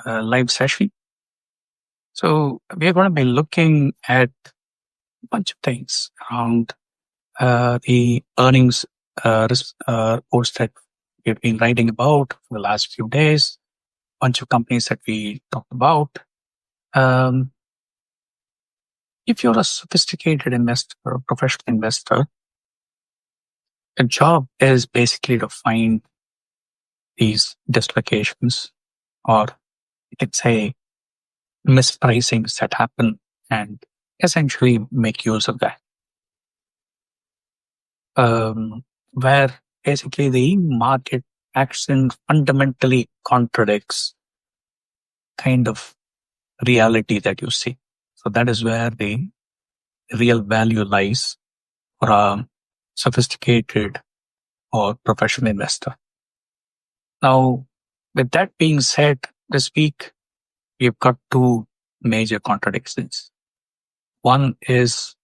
live session. So we're going to be looking at a bunch of things around the earnings reports that we've been writing about for the last few days, a bunch of companies that we talked about. If you're a sophisticated investor or a professional investor, your job is basically to find these dislocations, or you could say mispricings that happen, and essentially make use of that. Where basically the market action fundamentally contradicts kind of reality that you see. So that is where the real value lies for a sophisticated or professional investor. Now, with that being said, this week we've got two major contradictions. One is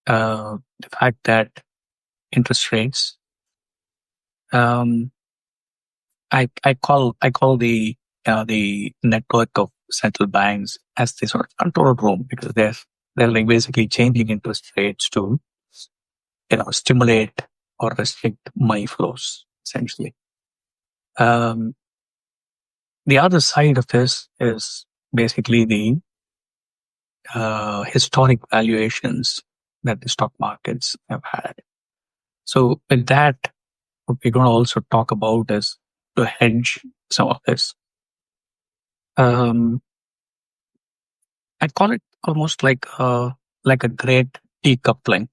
the fact that interest rates, I call the network of central banks as the sort of control room, because they're like basically changing interest rates to stimulate or restrict money flows, essentially. The other side of this is basically the historic valuations that the stock markets have had. So with that, what we're going to also talk about is to hedge some of this. I call it almost like a great decoupling,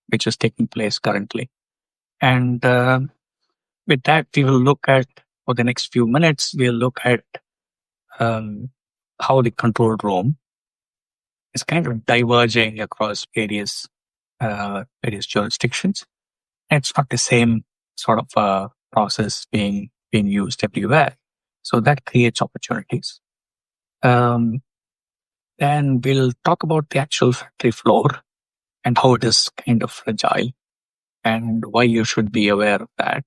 which is taking place currently. And with that, we will look at, for the next few minutes, we'll look at how the control room is kind of diverging across various jurisdictions. And it's not the same sort of process being used everywhere. So that creates opportunities. Then we'll talk about the actual factory floor and how it is kind of fragile and why you should be aware of that.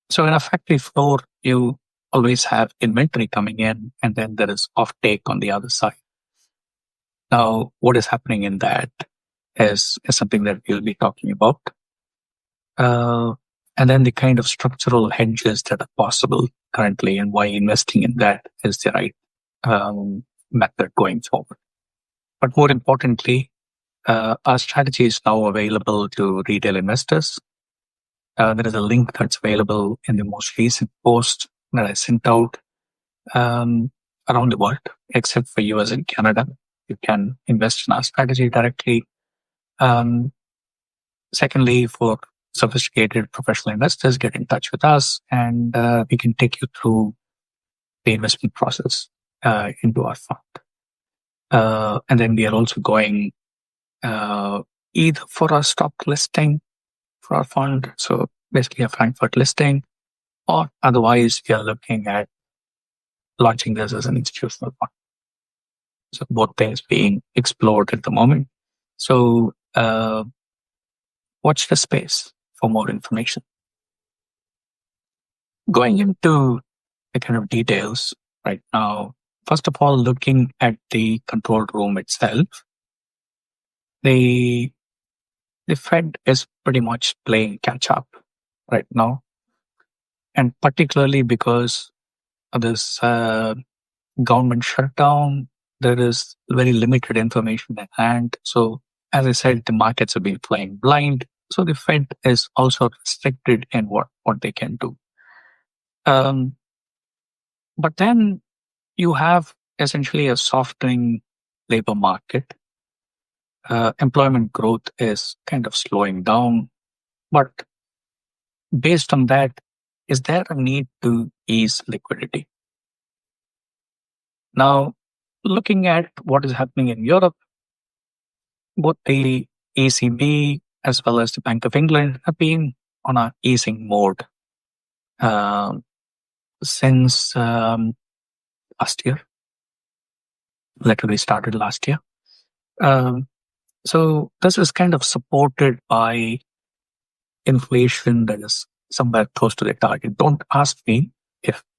So in a factory floor, you always have inventory coming in, and then there is offtake on the other side. Now, what is happening in that is something that we'll be talking about. And then the kind of structural hedges that are possible currently, and why investing in that is the right method going forward. But more importantly, our strategy is now available to retail investors. There is a link that's available in the most recent post that I sent out around the world, except for US and Canada. You can invest in our strategy directly. Secondly, for sophisticated professional investors, get in touch with us, and we can take you through the investment process into our fund. And then we are also going either for a stock listing for our fund, so basically a Frankfurt listing, or otherwise we are looking at launching this as an institutional fund. So both things being explored at the moment. So watch the space for more information. Going into the kind of details right now, first of all, looking at the control room itself, the Fed is pretty much playing catch up right now, and particularly because of this government shutdown, there is very limited information at hand. So, as I said, the markets have been playing blind. So the Fed is also restricted in what they can do. But then you have essentially a softening labor market. Employment growth is kind of slowing down. But based on that, is there a need to ease liquidity? Now, looking at what is happening in Europe, both the ECB as well as the Bank of England have been on an easing mode since last year. Literally started last year. So this is kind of supported by inflation that is somewhere close to the target. Don't ask me if